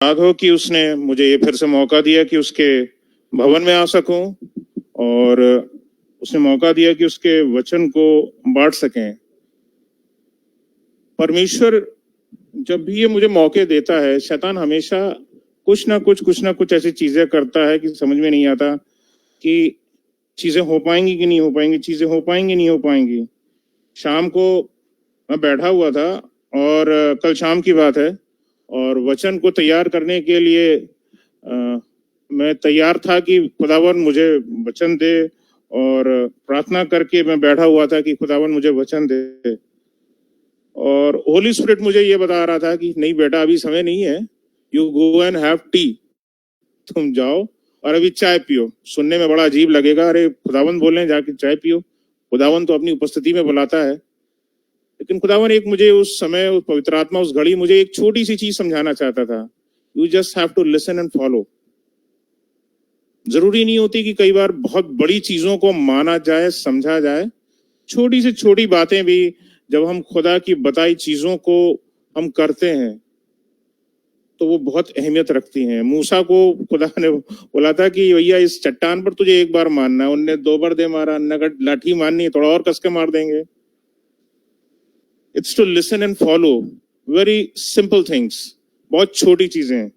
याद हो कि उसने मुझे ये फिर से मौका दिया कि उसके भवन में आ सकूं और उसने मौका दिया कि उसके वचन को बांट सकें। परमेश्वर जब भी ये मुझे मौके देता है, शैतान हमेशा कुछ ना कुछ ऐसी चीजें करता है कि समझ में नहीं आता कि चीजें हो पाएंगी कि नहीं हो पाएंगी, चीजें हो पाएंगी नहीं हो पाएंगी। शाम को मैं बैठा हुआ था और कल शाम की बात है और वचन को तैयार करने के लिए मैं तैयार था कि खुदावन मुझे वचन दे, और प्रार्थना करके मैं बैठा हुआ था कि खुदावन मुझे वचन दे। और होली स्पिरिट मुझे ये बता रहा था कि नहीं बेटा, अभी समय नहीं है, you go and have T, तुम जाओ और अभी चाय पियो। सुनने में बड़ा अजीब लगेगा, अरे खुदावन बोल रहे हैं जाके चाय पियो, खुदावन तो अपनी उपस्थिति में बुलाता है। लेकिन खुदावन एक मुझे उस समय, उस पवित्र आत्मा उस घड़ी मुझे एक छोटी सी चीज समझाना चाहता था, you just have to listen and follow. जरूरी नहीं होती कि कई बार बहुत बड़ी चीजों को माना जाए, समझा जाए। छोटी से छोटी बातें भी जब हम खुदा की बताई चीजों को हम करते हैं तो वो बहुत अहमियत रखती हैं। मूसा को खुदा ने बोला था कि भैया इस चट्टान पर तुझे एक बार मारना है, उनने 2 बार दे मारा, नगर लाठी मारनी है थोड़ा और कस के मार देंगे। It's to listen and follow, very simple things, बहुत छोटी चीजें।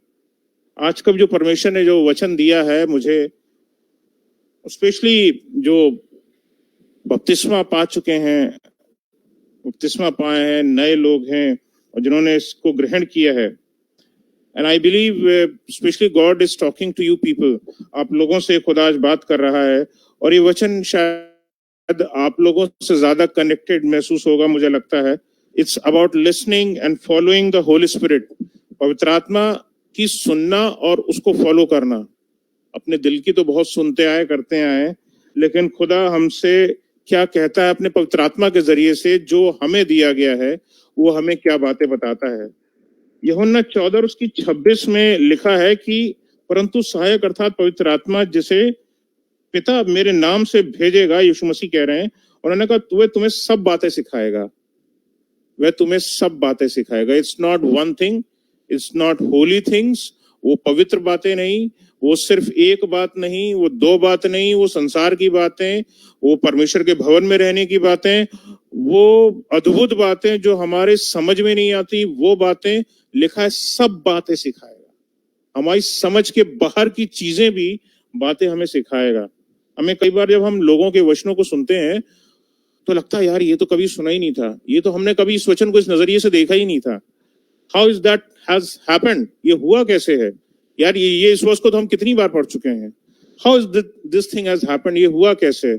आज कब जो परमेश्वर ने जो वचन दिया है मुझे, स्पेशली जो बपतिस्मा पा चुके हैं, बपतिस्मा पाए हैं, नए लोग हैं और जिन्होंने इसको ग्रहण किया है, and I believe specially God is talking to you people. आप लोगों से खुदा आज बात कर रहा है और ये वचन शायद आप लोगों से ज्यादा कनेक्टेड महसूस होगा, मुझे लगता है। It's about listening and following the Holi Spirit, पवित्र आत्मा की सुनना और उसको फॉलो करना। अपने दिल की तो बहुत सुनते आए, करते आए, लेकिन खुदा हमसे क्या कहता है अपने पवित्र आत्मा के जरिए से जो हमें दिया गया है, वो हमें क्या बातें बताता है। यूहन्ना 14 उसकी 26 में लिखा है कि परंतु सहायक अर्थात पवित्र आत्मा जिसे पिता मेरे नाम से भेजेगा, यीशु मसीह कह रहे हैं, उन्होंने कहा वह तुम्हें सब बातें सिखाएगा, वह तुम्हें सब बातें सिखाएगा। It's not one thing, it's not Holi things, वो पवित्र बातें नहीं, वो सिर्फ एक बात नहीं, वो 2 बात नहीं, वो संसार की बातें, वो परमेश्वर के भवन में रहने की बातें, वो अद्भुत बातें जो हमारे समझ में नहीं आती, वो बातें लिखा है, सब बातें सिखाएगा। हमारी समझ के बाहर की चीजें भी बातें हमें सिखाएगा। हमें कई बार जब हम लोगों के वचनों को सुनते हैं तो लगता है यार ये तो कभी सुना ही नहीं था, ये तो हमने कभी इस वचन को इस नजरिए से देखा ही नहीं था। How is that has happened, ये हुआ कैसे है यार, ये इस वर्ष को तो हम कितनी बार पढ़ चुके हैं। How is this thing has happened, ये हुआ कैसे।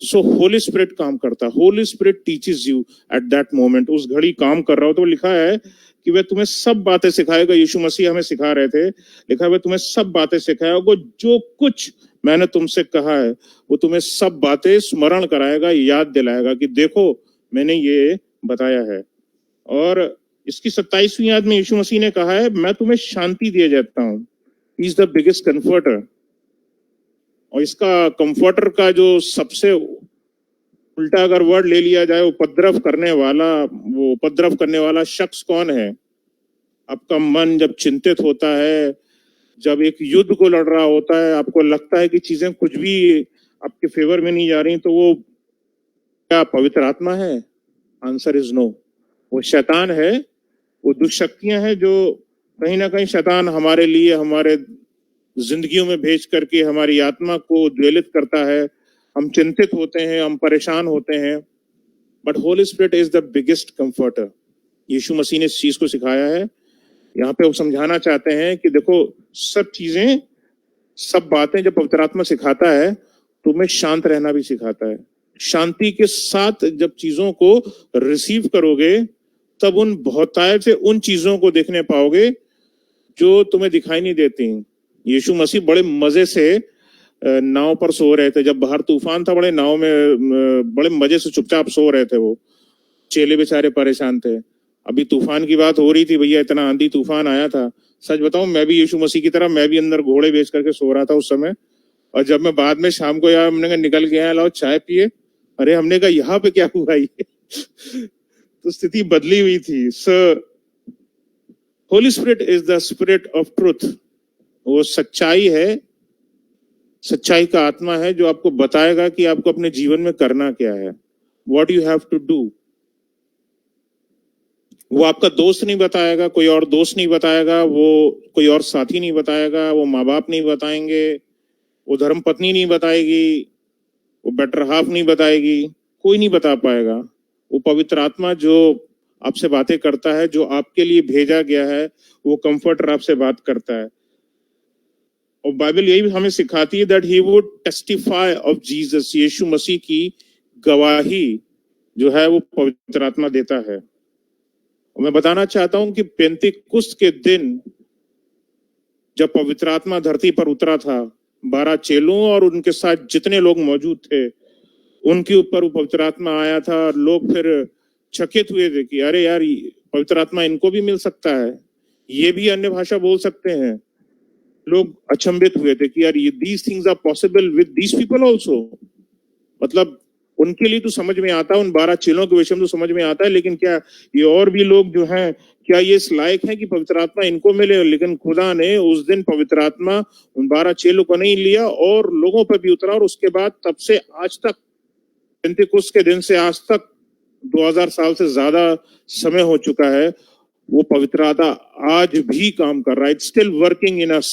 सो होली स्पिरिट काम करता, Holi spirit teaches you at that moment. उस घड़ी काम कर रहा हो तो लिखा है कि वह तुम्हें सब बातें सिखाएगा। यीशु मसीह हमें सिखा रहे थे, लिखा है वह तुम्हें सब बातें सिखाएगा, जो कुछ मैंने तुमसे कहा है वो तुम्हें सब बातें स्मरण कराएगा, याद दिलाएगा कि देखो मैंने ये बताया है। और इसकी 27वीं याद में यीशु मसीह ने कहा है मैं तुम्हें शांति दिए जाता हूँ, he is the biggest comforter. और इसका कंफर्टर का जो सबसे उल्टा अगर वर्ड ले लिया जाए, उपद्रव करने वाला, वो उपद्रव करने वाला शख्स कौन है। आपका मन जब चिंतित होता है, जब एक युद्ध को लड़ रहा होता है, आपको लगता है कि चीजें कुछ भी आपके फेवर में नहीं जा रही, तो वो क्या पवित्र आत्मा है? आंसर इज नो, वो शैतान है, वो दुष्शक्तियां हैं जो कहीं ना कहीं शैतान हमारे लिए, हमारे जिंदगियों में भेज करके हमारी आत्मा को उद्वेलित करता है। हम चिंतित होते हैं, हम परेशान होते हैं, but holy spirit is the biggest comforter. Yeshu Masih ने इस चीज को सिखाया है। यहाँ पे वो समझाना चाहते हैं कि देखो सब चीजें, सब बातें जब पवित्र आत्मा सिखाता है तो तुम्हें शांत रहना भी सिखाता है। शांति के साथ जब चीजों को रिसीव करोगे तब उन बहुतायत से उन चीजों को देखने पाओगे जो तुम्हें दिखाई नहीं देती। यीशु मसीह बड़े मजे से नाव पर सो रहे थे, जब बाहर तूफान था, बड़े नाव में बड़े मजे से चुपचाप सो रहे थे। वो चेले बेचारे परेशान थे। अभी तूफान की बात हो रही थी, भैया इतना आंधी तूफान आया था। सच बताऊं, मैं भी यीशु मसीह की तरह, मैं भी अंदर घोड़े बेच करके सो रहा था उस समय। और जब मैं बाद में शाम को यार हमने निकल गया, लाओ चाय पिए, अरे हमने कहा यहाँ पे क्या हुआ ये तो स्थिति बदली हुई थी। Holi spirit is the spirit of truth. वो सच्चाई है, सच्चाई का आत्मा है जो आपको बताएगा कि आपको अपने जीवन में करना क्या है, what you have to do. वो आपका दोस्त नहीं बताएगा, कोई और दोस्त नहीं बताएगा, वो कोई और साथी नहीं बताएगा, वो माँ बाप नहीं बताएंगे, वो धर्म पत्नी नहीं बताएगी, वो बेटर हाफ नहीं बताएगी, कोई नहीं बता पाएगा। वो पवित्र आत्मा जो आपसे बातें करता है, जो आपके लिए भेजा गया है, वो कंफर्टर आपसे बात करता है। और बाइबल यही हमें सिखाती है that he would testify of Jesus. Yeshu Masih की गवाही जो है वो पवित्र आत्मा देता है। और मैं बताना चाहता हूं कि पेंतीकुस्त के दिन जब पवित्र आत्मा धरती पर उतरा था, 12 चेलों और उनके साथ जितने लोग मौजूद थे उनके ऊपर वो पवित्र आत्मा आया था। और लोग फिर चकित हुए थे कि अरे यार, पवित्र आत्मा इनको भी मिल सकता है, ये भी अन्य भाषा बोल सकते हैं। लोग अचंभित हुए थे कि यार these things are possible with these people also. मतलब उनके लिए तो समझ में आता है, उन 12 चेलों के विषय में तो समझ में आता है, लेकिन क्या ये और भी लोग जो हैं, क्या ये इस लायक है कि पवित्र आत्मा इनको मिले? लेकिन खुदा ने उस दिन पवित्र आत्मा उन 12 चेलों को नहीं लिया और लोगों पर भी उतरा। और उसके बाद तब से आज तक, पेंतीकुस्त के दिन से आज तक 2000 साल से ज्यादा समय हो चुका है, वो पवित्र आत्मा आज भी काम कर रहा है। इट्स स्टिल वर्किंग इन अस।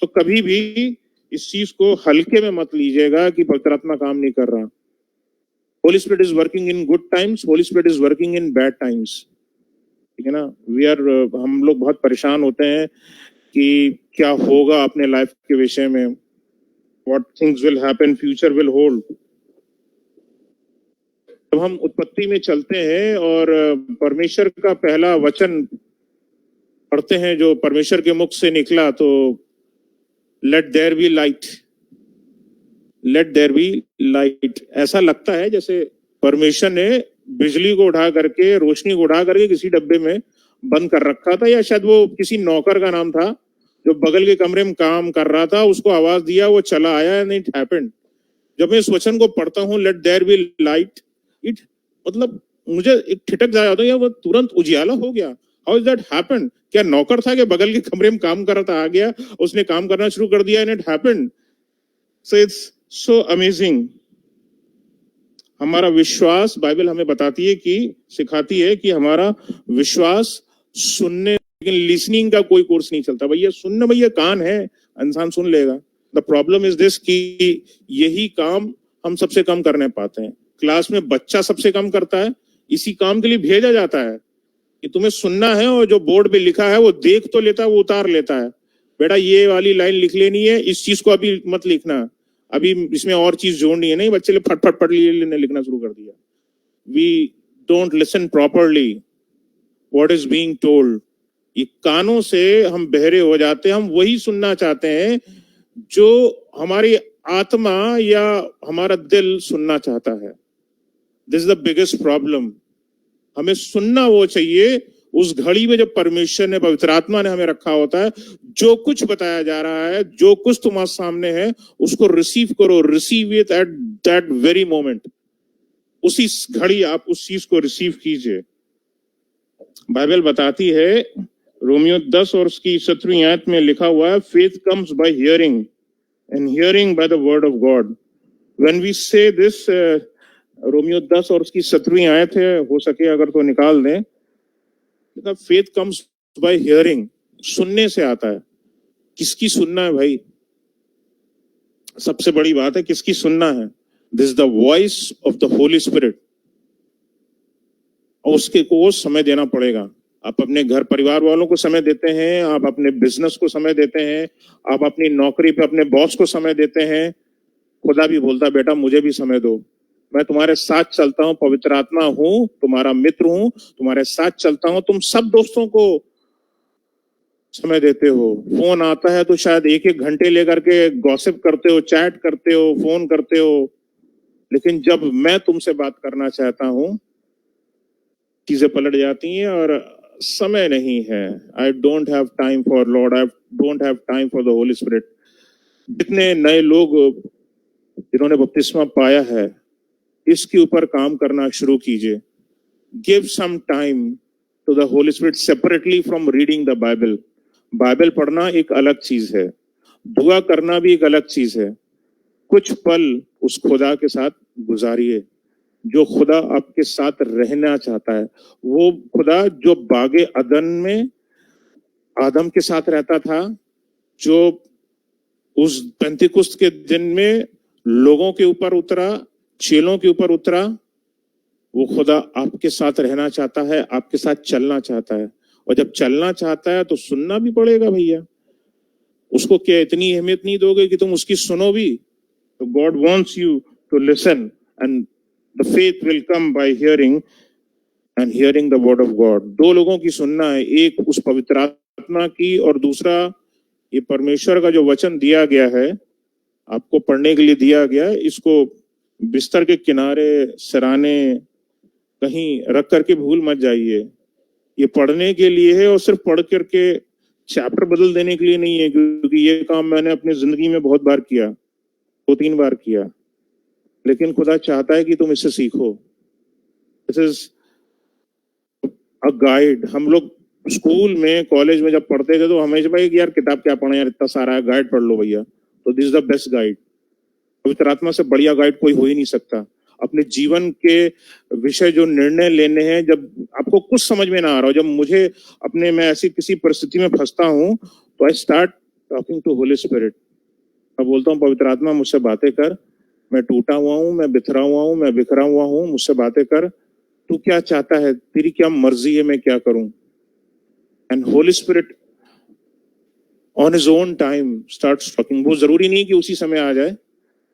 तो कभी भी इस चीज को हल्के में मत लीजिएगा कि पवित्र आत्मा काम नहीं कर रहा। Holi spirit is working in good times, Holi spirit is working in bad times. ठीक है ना? हम लोग बहुत परेशान होते हैं कि क्या होगा अपने लाइफ के विषय में, what things will happen, future will hold. जब हम उत्पत्ति में चलते हैं और परमेश्वर का पहला वचन पढ़ते हैं जो परमेश्वर के मुख से निकला, तो let there be light, let there be light. ऐसा लगता है जैसे परमेश्वर ने बिजली को उठा करके, रोशनी को उठा करके किसी डब्बे में बंद कर रखा था, या शायद वो किसी नौकर का नाम था जो बगल के कमरे में काम कर रहा था, उसको आवाज दिया, वो चला आया, एंड इट हैपेंड। जब मैं इस वचन को पढ़ता हूँ, let there be light, it मतलब मुझे एक ठिठक जाता है, वो तुरंत उजियाला हो गया। How is that happened? क्या नौकर था कि बगल के कमरे में काम कर रहा था, आ गया, उसने काम करना शुरू कर दिया, and it happened. So it's so amazing. हमारा विश्वास, बाइबल हमें बताती है कि, सिखाती है कि हमारा विश्वास सुनने, लेकिन लिसनिंग का कोई कोर्स नहीं चलता। भैया सुनना, भैया कान है, इंसान सुन लेगा। द प्रॉब्लम इज दिस कि यही काम हम सबसे कम करने पाते हैं। क्लास में बच्चा सबसे कम करता है, इसी काम के लिए भेजा जाता है कि तुम्हें सुनना है, और जो बोर्ड पे लिखा है वो देख तो लेता है, वो उतार लेता है। बेटा ये वाली लाइन लिख लेनी है, इस चीज को अभी मत लिखना, अभी इसमें और चीज जोड़नी है। नहीं, बच्चे फटफट पढ़ लिए, लिखना शुरू कर दिया। We don't listen properly what is being told. ये कानों से हम बहरे हो जाते हैं। हम वही सुनना चाहते हैं जो हमारी आत्मा या हमारा दिल सुनना चाहता है। This is the biggest problem. हमें सुनना वो चाहिए उस घड़ी में जब परमेश्वर ने, पवित्र आत्मा ने हमें रखा होता है। जो कुछ बताया जा रहा है, जो कुछ तुम्हारे सामने है, उसको रिसीव करो, receive it at that very moment. उसी घड़ी आप उस चीज को रिसीव कीजिए। बाइबल बताती है, रोमियो 10 और उसकी 17वीं आयत में लिखा हुआ है, faith comes by hearing and hearing by the word of God. When we say this, रोमियो 10 और उसकी 17वीं आयत है, हो सके अगर तो निकाल दें। फेथ कम्स बाय हियरिंग, सुनने से आता है। किसकी सुनना है भाई? सबसे बड़ी बात है किसकी सुनना है। This is the voice of the Holi spirit. और उसके को समय देना पड़ेगा। आप अपने घर परिवार वालों को समय देते हैं, आप अपने बिजनेस को समय देते हैं, आप अपनी नौकरी पे अपने बॉस को समय देते हैं। खुदा भी बोलता, बेटा मुझे भी समय दो, मैं तुम्हारे साथ चलता हूं, पवित्र आत्मा हूं, तुम्हारा मित्र हूं, तुम्हारे साथ चलता हूं। तुम सब दोस्तों को समय देते हो, फोन आता है तो शायद 1-1 घंटे लेकर के गॉसिप करते हो, चैट करते हो, फोन करते हो। लेकिन जब मैं तुमसे बात करना चाहता हूं, चीजें पलट जाती हैं और समय नहीं है। I don't have time for Lord, I don't have time for the Holi spirit. जितने नए लोग जिन्होंने बपतिस्मा पाया है, इसके ऊपर काम करना शुरू कीजिए। Give some time, to the Holy Spirit separately from reading the Bible. Bible पढ़ना एक अलग चीज है, दुआ करना भी एक अलग चीज है। कुछ पल उस खुदा के साथ गुजारिए जो खुदा आपके साथ रहना चाहता है। वो खुदा जो बागे अदन में आदम के साथ रहता था, जो उस पेंतिकुस्त के दिन में लोगों के ऊपर उतरा, चेलों के ऊपर उतरा, वो खुदा आपके साथ रहना चाहता है, आपके साथ चलना चाहता है। और जब चलना चाहता है तो सुनना भी पड़ेगा भैया। उसको क्या इतनी अहमियत नहीं दोगे कि तुम उसकी सुनो भी? तो God wants you to listen and the faith will come by hearing and hearing the word of God. दो लोगों की सुनना है, एक उस पवित्र आत्मा की और दूसरा ये परमेश्वर का जो वचन दिया गया है, आपको पढ़ने के लिए दिया गया है। इसको बिस्तर के किनारे सिराने कहीं रख करके भूल मत जाइए। ये पढ़ने के लिए है और सिर्फ पढ़ करके चैप्टर बदल देने के लिए नहीं है, क्योंकि ये काम मैंने अपनी जिंदगी में बहुत बार किया, 2-3 बार किया। लेकिन खुदा चाहता है कि तुम इससे सीखो। This is a guide. हम लोग स्कूल में, कॉलेज में जब पढ़ते थे तो हमेशा भाई यार किताब क्या पढ़े यार, इतना सारा है, गाइड पढ़ लो भैया। तो this is the best guide. पवित्र आत्मा से बढ़िया गाइड कोई हो ही नहीं सकता। अपने जीवन के विषय जो निर्णय लेने हैं, जब आपको कुछ समझ में ना आ रहा हो, जब मुझे अपने मैं ऐसी किसी परिस्थिति में फंसता हूं तो I start talking to Holy Spirit. मैं बोलता हूँ पवित्र आत्मा मुझसे बातें कर, मैं टूटा हुआ हूँ, मैं बिखरा हुआ हूँ, मैं बिखरा हुआ हूँ, मुझसे बातें कर, तू क्या चाहता है, तेरी क्या मर्जी है, मैं क्या करूं। And Holi spirit on his own time starts talking. वो जरूरी नहीं कि उसी समय आ जाए,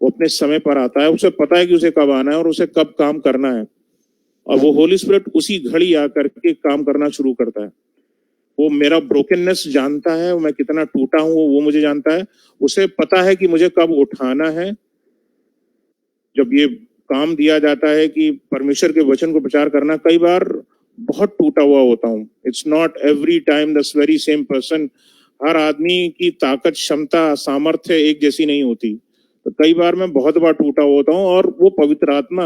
वो अपने समय पर आता है। उसे पता है कि उसे कब आना है और उसे कब काम करना है, और वो होली स्पिरिट उसी घड़ी आकर के काम करना शुरू करता है। वो मेरा ब्रोकननेस जानता है, मैं कितना टूटा हूं वो मुझे जानता है। उसे पता है कि मुझे कब उठाना है। जब ये काम दिया जाता है कि परमेश्वर के वचन को प्रचार करना, कई बार बहुत टूटा हुआ होता हूँ। It's not every time the very same person. हर आदमी की ताकत, क्षमता, सामर्थ्य एक जैसी नहीं होती। तो कई बार मैं बहुत बार टूटा होता हूँ, और वो पवित्र आत्मा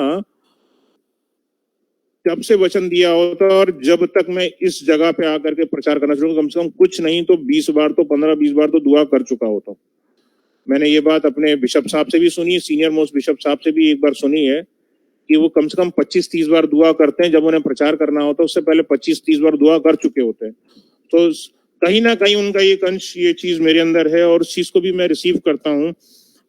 जब से वचन दिया होता है और जब तक मैं इस जगह पे आकर के प्रचार करना शुरू, कम से कम कुछ नहीं तो 20 बार तो 15-20 बार तो दुआ कर चुका होता हूँ। मैंने ये बात अपने बिशप साहब से भी सुनी, सीनियर मोस्ट बिशप साहब से भी एक बार सुनी है कि वो कम से कम 25-30 बार दुआ करते हैं। जब उन्हें प्रचार करना होता है उससे पहले 25-30 बार दुआ कर चुके होते हैं। तो कहीं ना कहीं उनका एक अंश ये चीज मेरे अंदर है, और उस चीज को भी मैं रिसीव करता हूँ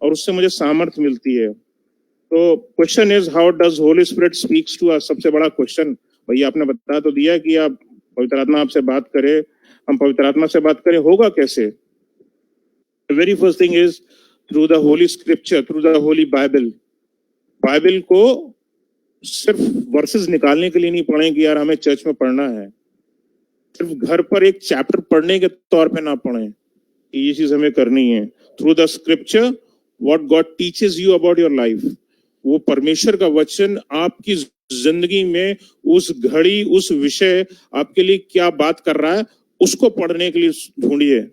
और उससे मुझे सामर्थ्य मिलती है। तो question is how does Holy Spirit speaks to us. सबसे बड़ा क्वेश्चन भैया आपने बता तो दिया कि आप पवित्र आत्मा आपसे बात करे, हम पवित्र आत्मा से बात करें, होगा कैसे? The very first thing is through the holy scripture, through the holy Bible. Bible को सिर्फ वर्सेस निकालने के लिए नहीं पढ़ें कि यार हमें चर्च में पढ़ना है, सिर्फ घर पर एक चैप्टर पढ़ने के तौर पे ना पढ़ें कि ये चीज हमें करनी है। Through the scripture what God teaches you about your life. वो परमेश्वर का वचन आपकी जिंदगी में उस घड़ी, उस विषय आपके लिए क्या बात कर रहा है, उसको पढ़ने के लिए ढूंढिए।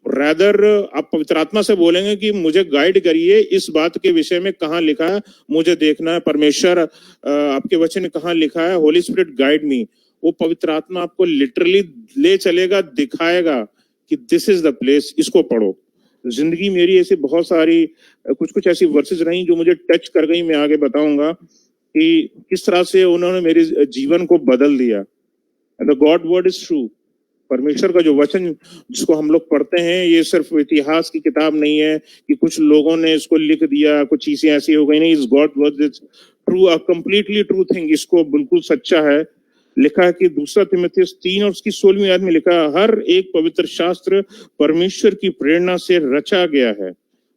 रादर आप पवित्र आत्मा से बोलेंगे कि मुझे गाइड करिए, इस बात के विषय में कहाँ लिखा है, मुझे देखना है। परमेश्वर आपके वचन में कहाँ लिखा है, होली स्पिरिट गाइड मी। वो पवित्र आत्मा आपको लिटरली ले चलेगा, दिखाएगा कि दिस इज द प्लेस, इसको पढ़ो। जिंदगी मेरी ऐसी बहुत सारी कुछ ऐसी वर्सेस रही जो मुझे टच कर गई। मैं आगे बताऊंगा कि किस तरह से उन्होंने मेरे जीवन को बदल दिया। The God word is true. परमेश्वर का जो वचन जिसको हम लोग पढ़ते हैं, ये सिर्फ इतिहास की किताब नहीं है कि कुछ लोगों ने इसको लिख दिया, कुछ चीजें ऐसी हो गई। नहीं, इस God word is true, a completely true thing. इसको बिल्कुल सच्चा है। लिखा है कि 2 तिमुथियुस 3 और उसकी 16वीं आयत में लिखा है, हर एक पवित्र शास्त्र परमेश्वर की प्रेरणा से रचा गया है।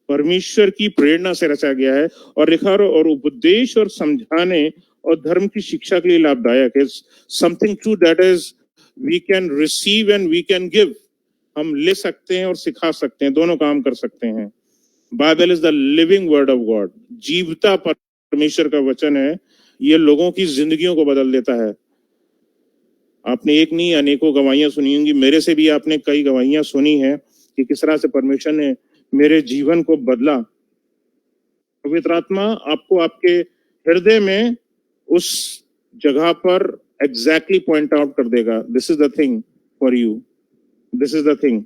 परमेश्वर की प्रेरणा से रचा गया है और लिखा और उपदेश और समझाने और धर्म की शिक्षा के लिए लाभदायक है। Something true that is we can receive and we can give. हम ले सकते हैं और सिखा सकते हैं, दोनों काम कर सकते हैं। Bible is the living word of God. जीवता परमेश्वर का वचन है। ये लोगों की जिंदगियों को बदल देता है। आपने एक नहीं अनेकों गवाहियां सुनी होंगी, मेरे से भी आपने कई गवाहियां सुनी है कि किस तरह से परमेश्वर ने मेरे जीवन को बदला। पवित्र आत्मा आपको आपके हृदय में उस जगह पर एग्जैक्टली पॉइंट आउट कर देगा, this is the thing for you, this is the thing.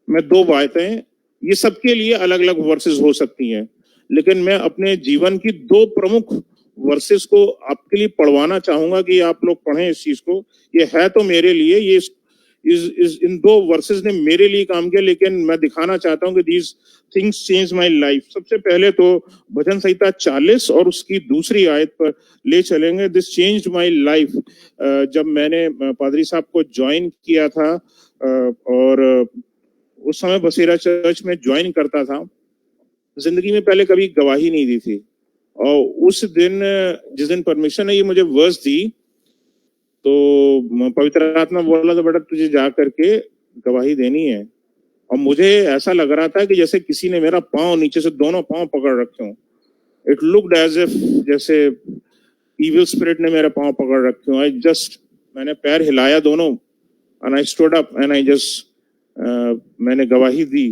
मैं दो बातें, ये सबके लिए अलग अलग वर्सेस हो सकती हैं, लेकिन मैं अपने जीवन की दो प्रमुख वर्सेस को आपके लिए पढ़वाना चाहूंगा कि आप लोग पढ़ें इस चीज को। ये है तो मेरे लिए, ये इन दो वर्सेस ने मेरे लिए काम किया, लेकिन मैं दिखाना चाहता हूं कि these things change my life. सबसे पहले तो भजन संहिता 40 और उसकी दूसरी आयत पर ले चलेंगे। This changed my life. जब मैंने पादरी साहब को ज्वाइन किया था और उस समय बसेरा चर्च में ज्वाइन करता था, जिंदगी में पहले कभी गवाही नहीं दी थी, और उस दिन जिस दिन परमिशन है ये मुझे वर्स दी, तो पवित्र आत्मा बोला था बेटा तुझे जा करके गवाही देनी है। और मुझे ऐसा लग रहा था कि जैसे किसी ने मेरा पांव नीचे से दोनों पांव पकड़ रखे हों। इट लुक्ड एज इफ जैसे इविल स्पिरिट ने मेरे पांव पकड़ रखे हों। मैंने पैर हिलाया दोनों, and I stood up and I मैंने गवाही दी।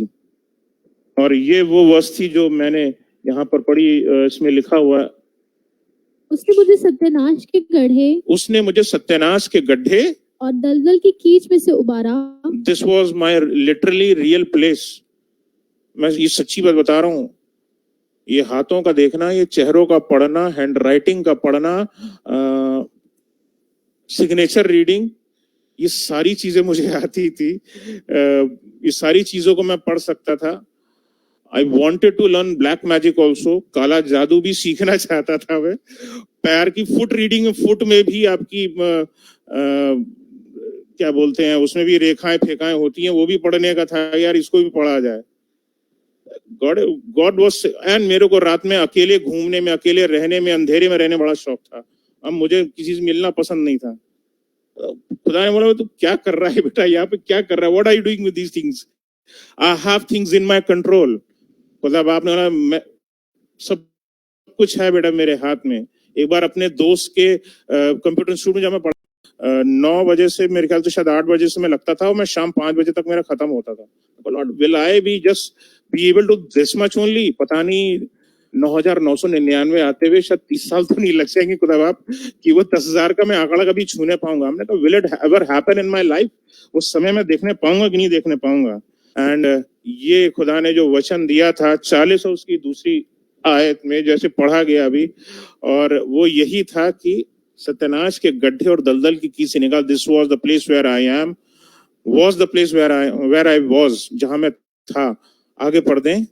और ये वो वर्स थी जो मैंने यहाँ पर पढ़ी, इसमें लिखा हुआ है, उसने मुझे सत्यानाश के गड्ढे और दलदल की कीच में से उबारा। This was my literally real place. मैं ये सच्ची बात बता रहा हूँ। ये हाथों का देखना, ये चेहरों का पढ़ना, हैंड राइटिंग का पढ़ना, सिग्नेचर रीडिंग, ये सारी चीजें मुझे आती थी। ये सारी चीजों को मैं पढ़ सकता था। I wanted to learn black magic also, काला जादू भी सीखना चाहता था मैं। पैर की फुट रीडिंग, फुट में भी आपकी क्या बोलते हैं, उसमें भी रेखाएं फेखाएं होती हैं, वो भी पढ़ने का था यार, इसको भी पढ़ा जाए। गॉड वाज, एंड मेरे को रात में अकेले घूमने में, अकेले रहने में, अंधेरे में रहने बड़ा शौक था। अब मुझे किसी से मिलना पसंद नहीं था। खुदा ने बोला तू क्या कर रहा है बेटा, यहाँ पे क्या कर रहा है, what are you doing with these things, I have things in my control. खुदा बाप ने बोला मैं सब कुछ है बेटा मेरे हाथ में। एक बार अपने दोस्त के कंप्यूटर इंस्टीट्यूट में जब मैं पढ़ा, 9 बजे से मेरे ख्याल से शायद 8 बजे से मैं लगता था, और मैं शाम 5 बजे तक मेरा खत्म होता था। Lord will I be just be able to this much only. पता नहीं 9,999 आते हुए शायद 30 साल तो नहीं लग जाएंगे खुदा बाप कि वो 10,000 का मैं आंकड़ा कभी छूने पाऊंगा। हमने कहा will it ever happen in my life, उस समय मैं देखने पाऊंगा कि नहीं देखने पाऊंगा। एंड ये खुदा ने जो वचन दिया था 40 और उसकी दूसरी आयत में जैसे पढ़ा गया अभी, और वो यही था कि सत्यानाश के गड्ढे और दलदल की कीच से निकाल। This was the place where I am, was the place where I was, जहां मैं था। आगे पढ़ दें।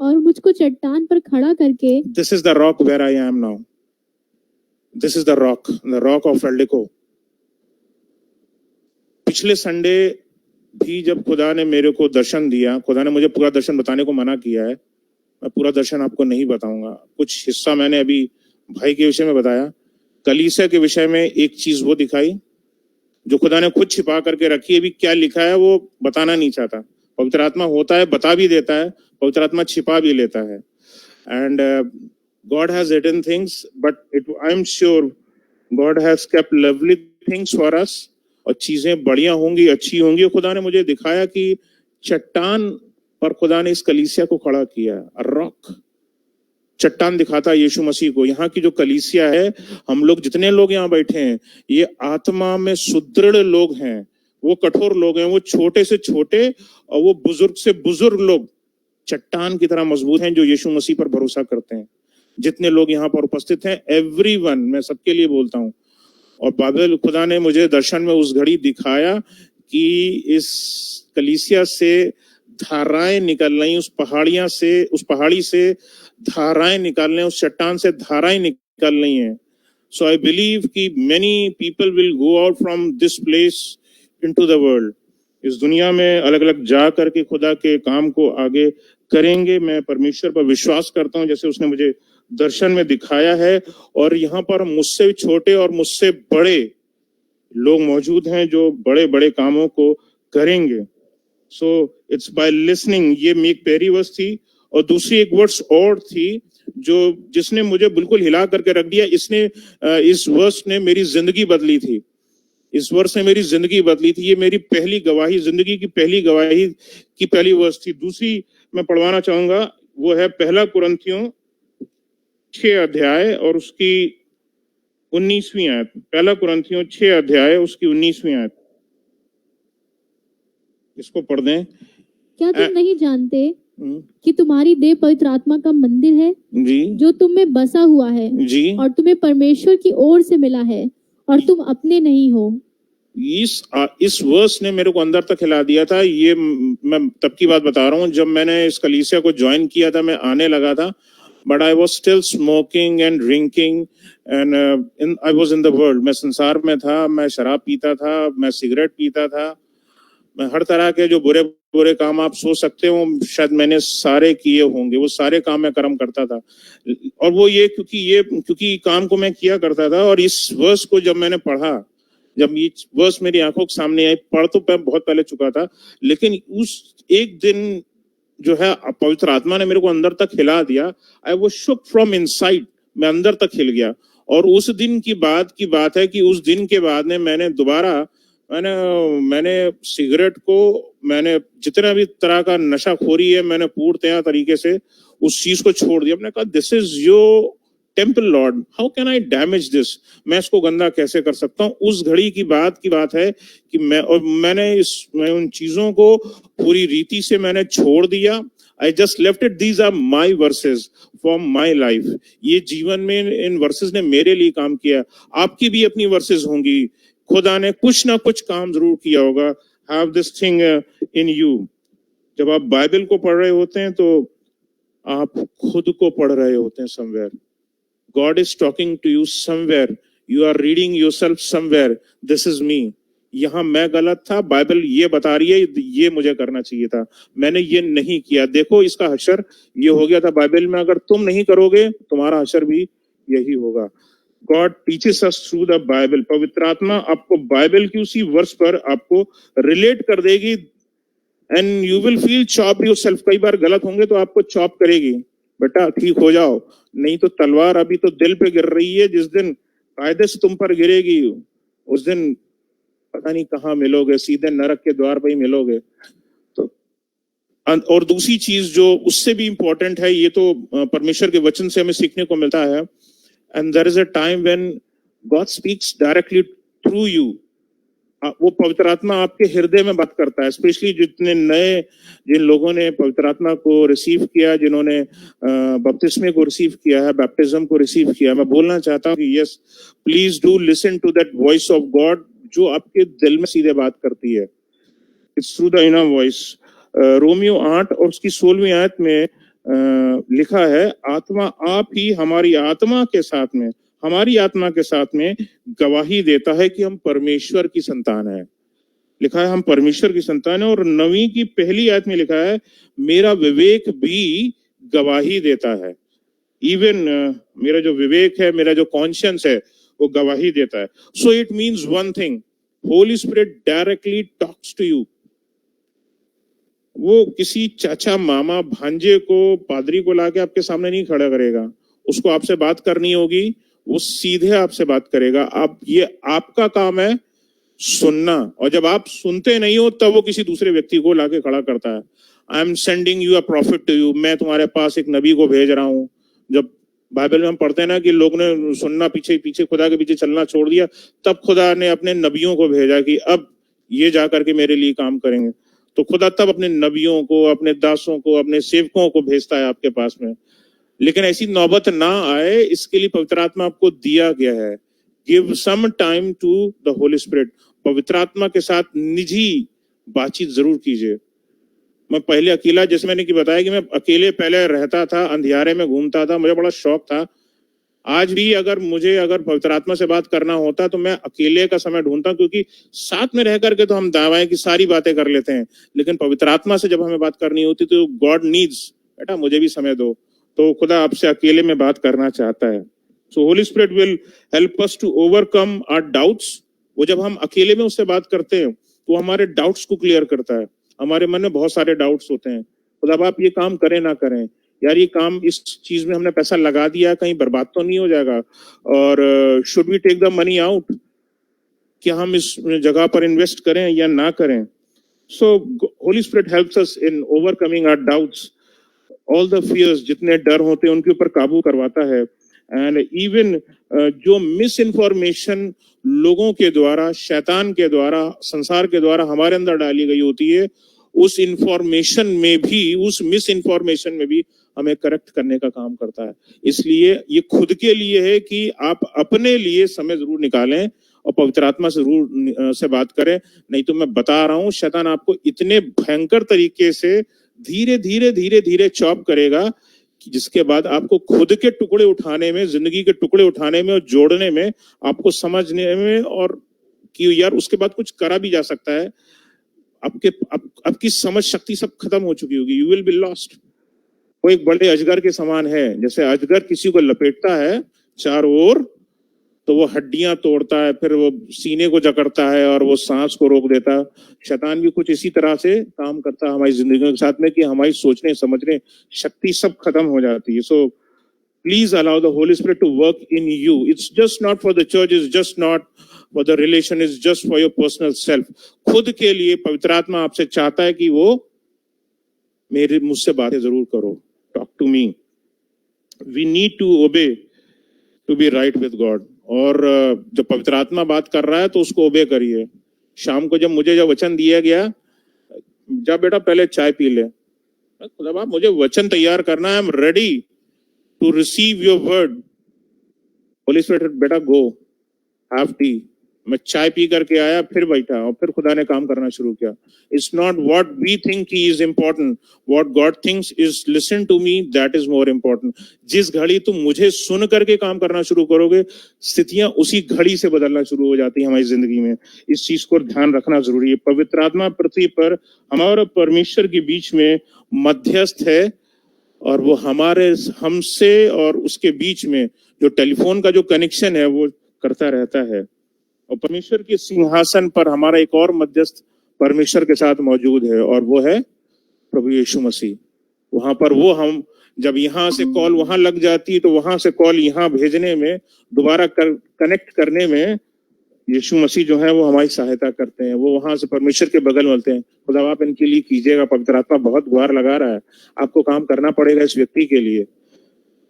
और मुझको चट्टान पर खड़ा करके, this is the rock where I am now, this is the rock of Eldeco. पिछले संडे भी जब खुदा ने मेरे को दर्शन दिया, खुदा ने मुझे पूरा दर्शन बताने को मना किया है, मैं पूरा दर्शन आपको नहीं बताऊंगा, कुछ हिस्सा मैंने अभी भाई के विषय में बताया। कलीसिया के विषय में एक चीज वो दिखाई जो खुदा ने खुद छिपा करके रखी है। अभी क्या लिखा है वो बताना नहीं चाहता। पवित्र आत्मा होता है, बता भी देता है, पवित्र आत्मा छिपा भी लेता है। And God has written things, but I am sure God has kept lovely things for us, और चीजें बढ़िया होंगी, अच्छी होंगी। खुदा ने मुझे दिखाया कि चट्टान पर खुदा ने इस कलीसिया को खड़ा किया, रॉक। चट्टान दिखाता यीशु मसीह को। यहाँ की जो कलीसिया है, हम लोग जितने लोग यहाँ बैठे हैं, ये आत्मा में सुदृढ़ लोग हैं, वो कठोर लोग हैं, वो छोटे से छोटे और वो बुजुर्ग से बुजुर्ग लोग चट्टान की तरह मजबूत हैं, जो यीशु मसीह पर भरोसा करते हैं। जितने लोग यहाँ पर उपस्थित हैं, एवरीवन, मैं सबके लिए बोलता हूँ। और बाइबल खुदा ने मुझे दर्शन में उस घड़ी दिखाया कि इस कलीसिया से धाराएं निकल रही, उस पहाड़ी से धाराएं निकल रही, उस चट्टान से धाराएं निकल रही हैं। सो आई बिलीव कि many people will go out from this place into the world. इस दुनिया में अलग अलग जा करके खुदा के काम को आगे करेंगे। मैं परमेश्वर पर विश्वास करता हूं, जैसे उसने मुझे दर्शन में दिखाया है। और यहाँ पर मुझसे छोटे और मुझसे बड़े लोग मौजूद हैं जो बड़े बड़े कामों को करेंगे। So it's by listening. ये एक पहली वर्स थी, और दूसरी एक वर्स और थी जो जिसने मुझे बिल्कुल हिला करके रख दिया। इस वर्स ने मेरी जिंदगी बदली थी। इस वर्ष ने मेरी जिंदगी बदली थी। ये मेरी पहली गवाही, जिंदगी की पहली गवाही की पहली वर्ष थी। दूसरी मैं पढ़वाना चाहूंगा, वो है 1 कुरिन्थियों 6 अध्याय और उसकी 19वीं आयत, पहला कुरिन्थियों 6 अध्याय उसकी 19वीं आयत, इसको पढ़ दें। क्या तुम नहीं जानते हम्म, कि तुम्हारी देह पवित्र आत्मा का मंदिर है जी जो तुम में बसा हुआ है जी। और तुम्हें परमेश्वर की ओर से मिला है और तुम अपने नहीं हो। इस वर्स ने मेरे को अंदर तक हिला दिया था। ये मैं तब की बात बता रहा हूँ जब मैंने इस कलीसिया को ज्वाइन किया था, मैं आने लगा था, but I was still smoking and drinking and I was in the world. मैं संसार में था, मैं शराब पीता था, मैं सिगरेट पीता था, मैं हर तरह के जो बुरे बुरे काम आप सोच सकते हो शायद मैंने सारे किए होंगे, वो सारे काम मैं कर्म करता था। और वो क्योंकि काम को मैं किया करता था। और इस वर्स को जब मैंने पढ़ा, जब ये वर्स मेरी आंखों के सामने आई, पढ़ तो मैं बहुत पहले चुका था, लेकिन उस एक दिन जो है पवित्र आत्मा ने मेरे को अंदर तक हिला दिया। I was shook from inside, मैं अंदर तक हिल गया। और उस दिन की बात है कि उस दिन के बाद ने मैंने सिगरेट को, मैंने जितना भी तरह का नशाखोरी है, मैंने पूर्णतया तरीके से उस चीज को छोड़ दिया। मैंने कहा this is your temple Lord, how can I damage this, मैं इसको गंदा कैसे कर सकता हूँ। उस घड़ी की बात है कि मैं उन चीजों को पूरी रीति से मैंने छोड़ दिया। I just left it, these are my verses from my life. ये जीवन में इन वर्सेज ने मेरे लिए काम किया, आपकी भी अपनी वर्सेज होंगी। खुदा ने कुछ ना कुछ काम जरूर किया होगा। Have this thing in you. जब आप बाइबल को पढ़ रहे होते हैं तो आप खुद को पढ़ रहे होते हैं somewhere. God is talking to you somewhere. You are reading yourself somewhere. This is me. यहाँ मैं गलत था, बाइबल ये बता रही है ये मुझे करना चाहिए था, मैंने ये नहीं किया। देखो इसका हशर ये हो गया था बाइबल में, अगर तुम नहीं करोगे तुम्हारा हशर भी यही होगा। God teaches us through the Bible. पवित्र आत्मा आपको बाइबल की उसी वर्ष पर आपको रिलेट कर देगी and you will feel chop yourself. कई बार गलत होंगे तो आपको चॉप करेगी, बेटा ठीक हो जाओ, नहीं तो तलवार अभी तो दिल पे गिर रही है, जिस दिन कायदे से तुम पर गिरेगी उस दिन पता नहीं कहाँ मिलोगे, सीधे नरक के द्वार पर ही मिलोगे। तो और दूसरी चीज जो उससे भी इंपॉर्टेंट है, ये तो परमेश्वर के वचन से हमें सीखने को मिलता है, and there is a time when God speaks directly through you. वो पवित्र आत्मा आपके हृदय में बात करता है। स्पेशली जिन लोगों ने पवित्र आत्मा को रिसीव किया, जिन्होंने बपतिस्मे को रिसीव किया है, बैप्टिज्म को रिसीव किया, मैं बोलना चाहता हूँ कि yes please do listen to that voice of God जो आपके दिल में सीधे बात करती है। It's through the inner voice. रोमियो 8 और उसकी 16वीं आयत में लिखा है, आत्मा आप ही हमारी आत्मा के साथ में गवाही देता है कि हम परमेश्वर की संतान है। लिखा है हम परमेश्वर की संतान है। और 9वीं की पहली आयत में लिखा है, मेरा विवेक भी गवाही देता है। इवन मेरा जो विवेक है, मेरा जो कॉन्शियंस है, वो गवाही देता है। So it means one thing, Holy Spirit directly talks to you. वो किसी चाचा मामा भांजे को, पादरी को लाके आपके सामने नहीं खड़ा करेगा, उसको आपसे बात करनी होगी, वो सीधे आपसे बात करेगा। ये आपका काम है सुनना, और जब आप सुनते नहीं हो तब वो किसी दूसरे व्यक्ति को लाके खड़ा करता है। I am sending you a prophet to you, मैं तुम्हारे पास एक नबी को भेज रहा हूँ। जब बाइबल में हम पढ़ते हैं ना कि लोग ने सुनना पीछे खुदा के पीछे चलना छोड़ दिया, तब खुदा ने अपने नबियों को भेजा कि अब ये जा करके मेरे लिए काम करेंगे। तो खुदा तब अपने नबियों को, अपने दासों को, अपने सेवकों को भेजता है आपके पास में। लेकिन ऐसी नौबत ना आए इसके लिए पवित्र आत्मा आपको दिया गया है। Give some time to the Holi Spirit. पवित्र आत्मा के साथ निजी बातचीत जरूर कीजिए। मैं पहले अकेला, जैसे मैंने कि बताया कि मैं अकेले पहले रहता था, अंधियारे में घूमता था, मुझे बड़ा शौक था। आज भी अगर पवित्र आत्मा से बात करना होता तो मैं अकेले का समय ढूंढता, क्योंकि साथ में रह करके तो हम दावाएं की सारी बातें कर लेते हैं, लेकिन पवित्र आत्मा से जब हमें बात करनी होती तो गॉड नीड्स, बेटा मुझे भी समय दो। तो खुदा आपसे अकेले में बात करना चाहता है। So holy spirit will help us to overcome our doubts. वो जब हम अकेले में उससे बात करते हैं तो हमारे डाउट्स को क्लियर करता है। हमारे मन में बहुत सारे डाउट्स होते हैं, खुदा अब आप ये काम करें ना करें, यार ये काम, इस चीज में हमने पैसा लगा दिया, कहीं बर्बाद तो नहीं हो जाएगा, और should we take the money out, क्या हम इस जगह पर इन्वेस्ट करें या ना करें। So holy spirit helps us in overcoming our doubts, all the fears, जितने डर होते हैं उनके ऊपर काबू करवाता है। एंड इवन जो मिस इन्फॉर्मेशन लोगों के द्वारा, शैतान के द्वारा, संसार के द्वारा हमारे अंदर डाली गई होती है, उस इंफॉर्मेशन में भी, उस मिस इन्फॉर्मेशन में भी हमें करेक्ट करने का काम करता है। इसलिए ये खुद के लिए है कि आप अपने लिए समय जरूर निकालें और पवित्र आत्मा से जरूर से बात करें। नहीं तो मैं बता रहा हूं, शैतान आपको इतने भयंकर तरीके से धीरे धीरे धीरे धीरे चॉप करेगा कि जिसके बाद आपको खुद के टुकड़े उठाने में, जिंदगी के टुकड़े उठाने में और जोड़ने में, आपको समझने में, और कि यार उसके बाद कुछ करा भी जा सकता है, आपकी समझ शक्ति सब खत्म हो चुकी होगी। You will be lost. वो एक बड़े अजगर के समान है। जैसे अजगर किसी को लपेटता है चारों ओर, तो वो हड्डियां तोड़ता है, फिर वो सीने को जकड़ता है और वो सांस को रोक देता है। शैतान भी कुछ इसी तरह से काम करता है हमारी जिंदगी के साथ में, कि हमारी सोचने समझने शक्ति सब खत्म हो जाती है। So please allow the Holi Spirit to work in you. It's just not for the church, it's just not for the relation, is just for your personal self. खुद के लिए पवित्र आत्मा आपसे चाहता है कि वो मुझसे बातें जरूर करो, talk to me. We need to obey to be right with God. और जब पवित्र आत्मा बात कर रहा है तो उसको ओबे करिए। शाम को जब मुझे वचन दिया गया, जब बेटा पहले चाय पी ले, खुदा बाप मुझे वचन तैयार करना है, I am ready to receive your word. Holy Spirit बेटा गो हैव टी। मैं चाय पी करके आया, फिर बैठा और फिर खुदा ने काम करना शुरू किया। It's not what we think is important, what God thinks is listen to me, that is more important. जिस घड़ी तुम मुझे सुन करके काम करना शुरू करोगे, स्थितियां उसी घड़ी से बदलना शुरू हो जाती है हमारी जिंदगी में। इस चीज को ध्यान रखना जरूरी है। पवित्र आत्मा पृथ्वी पर हमारे परमेश्वर के बीच में मध्यस्थ है, और वो हमसे और उसके बीच में जो टेलीफोन का जो कनेक्शन है वो करता रहता है। और परमेश्वर के सिंहासन पर हमारा एक और मध्यस्थ परमेश्वर के साथ मौजूद है, और वो है प्रभु यीशु मसीह। वहां पर वो, हम जब यहाँ से कॉल वहां लग जाती है तो वहां से कॉल यहाँ भेजने में, दोबारा कनेक्ट करने में यीशु मसीह जो है वो हमारी सहायता करते हैं। वो वहां से परमेश्वर के बगल मिलते हैं। खुदा आप इनके लिए कीजिएगा। पवित्र आत्मा बहुत गुहार लगा रहा है, आपको काम करना पड़ेगा इस व्यक्ति के लिए।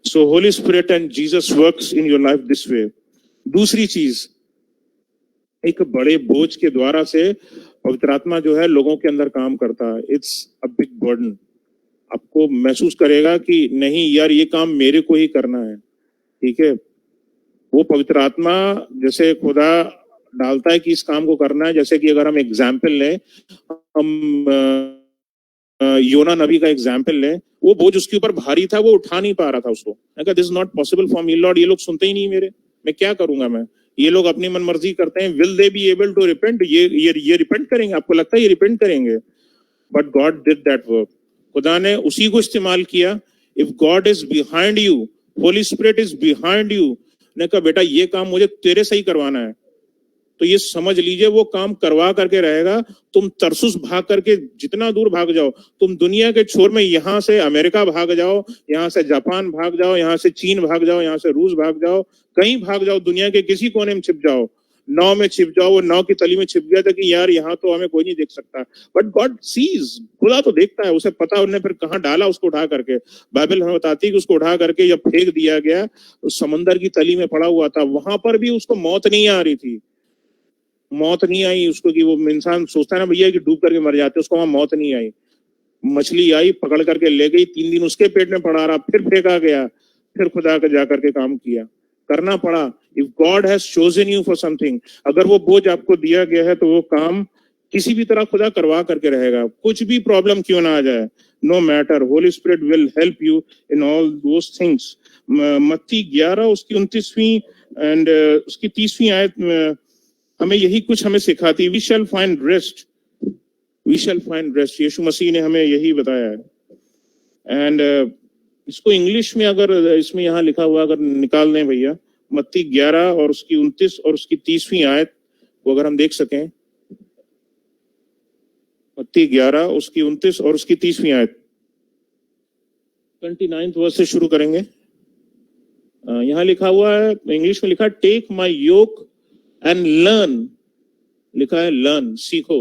So holy spirit and Jesus works in your life this way. दूसरी चीज, एक बड़े बोझ के द्वारा से पवित्र आत्मा जो है लोगों के अंदर काम करता है। It's a big burden. आपको महसूस करेगा कि नहीं यार ये काम मेरे को ही करना है, ठीक है। वो पवित्र आत्मा जैसे खुदा डालता है कि इस काम को करना है। जैसे कि अगर हम एग्जाम्पल लें, हम योना नबी का एग्जाम्पल लें, वो बोझ उसके ऊपर भारी था, वो उठा नहीं पा रहा था उसको। This is not possible for me Lord. ये लोग सुनते ही नहीं मेरे, मैं क्या करूंगा मैं, ये लोग अपनी मन मर्जी करते हैं। Will they be able to repent? ये रिपेंट करेंगे? आपको लगता है ये रिपेंट करेंगे? But God did that work. खुदा ने उसी को इस्तेमाल किया। If God is behind you, Holy spirit is behind you, ने कहा बेटा ये काम मुझे तेरे से ही करवाना है, तो ये समझ लीजिए वो काम करवा करके रहेगा। तुम तरसुस भाग करके जितना दूर भाग जाओ, तुम दुनिया के छोर में, यहाँ से अमेरिका भाग जाओ, यहाँ से जापान भाग जाओ, यहाँ से चीन भाग जाओ, यहाँ से रूस भाग जाओ, कहीं भाग जाओ, दुनिया के किसी कोने में छिप जाओ, नाव में छिप जाओ, वो नाव की तली में छिप गया था कि यार यहाँ तो हमें कोई नहीं देख सकता। बट गॉड सीज, खुदा तो देखता है, उसे पता उन्होंने फिर कहाँ डाला उसको उठा करके। बाइबल हमें बताती है कि उसको उठा करके जब फेंक दिया गया तो समंदर की तली में पड़ा हुआ था। वहां पर भी उसको मौत नहीं आ रही थी, मौत नहीं आई उसको। कि वो इंसान सोचता है ना भैया कि डूब करके मर जाते, उसको वहां मौत नहीं आई। मछली आई, पकड़ करके ले गई, 3 दिन उसके पेट में पड़ा रहा, फिर फेंका गया, फिर खुदा का जाकर के काम किया, करना पड़ा। If God has chosen you for something, अगर वो बोझ आपको दिया गया है तो वो काम किसी भी तरह खुदा करवा करके रहेगा, कुछ भी प्रॉब्लम क्यों ना आ जाए। No matter, Holy spirit will help you in all those things. मत्ती 11 उसकी 29वीं एंड उसकी 30वीं आयत हमें यही कुछ हमें सिखाती है। We shall find rest, we shall find rest. Yeshu Masih ने हमें यही बताया है। एंड इसको इंग्लिश में अगर इसमें यहाँ लिखा हुआ अगर निकाल दें भैया, मत्ती 11 और उसकी 29 और उसकी 30वीं आयत वो अगर हम देख सकें, मत्ती 11 उसकी 29 और उसकी 30वीं आयत, 29th वर्स से शुरू करेंगे। यहाँ लिखा हुआ है, इंग्लिश में लिखा, take my yoke and learn, लिखा है लर्न, सीखो।